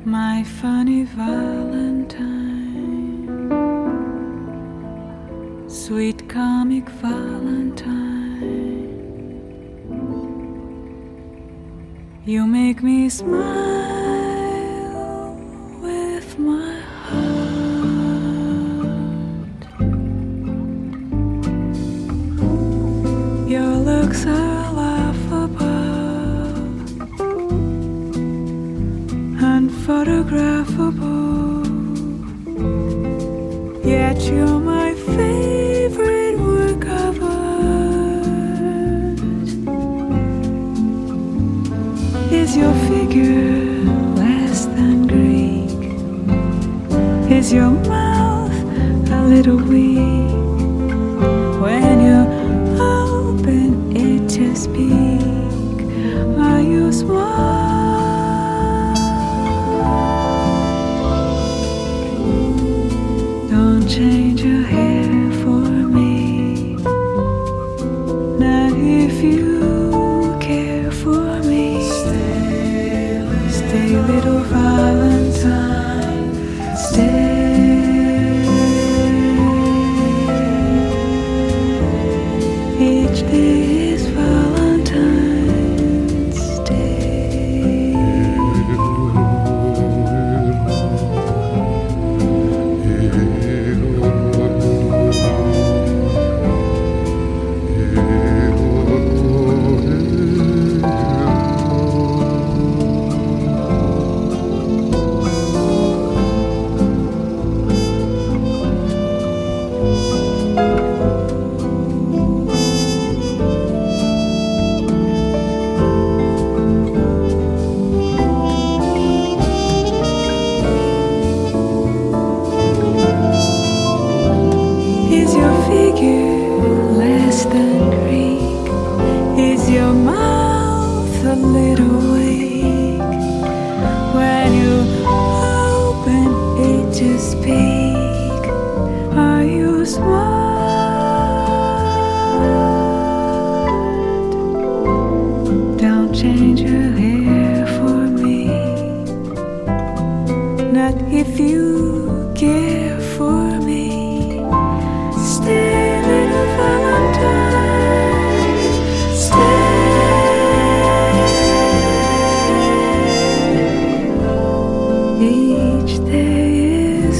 My funny Valentine, sweet comic Valentine, you make me smile with my heart. Your looks are laughable, unphotographable, yet you're my favorite work of art. Is your figure less than Greek? Is your mouth a little weak? When you open it to speak, are you smart? Change your hair for me, not if you care for me. Stay little Valentine, stay. Each day is Valentine's Day. Is your figure less than Greek? Is your mouth a little weak? When you open it to speak, are you smart? Don't change your hair for me, not if you care for me. Stay, little Valentine, stay. Each day is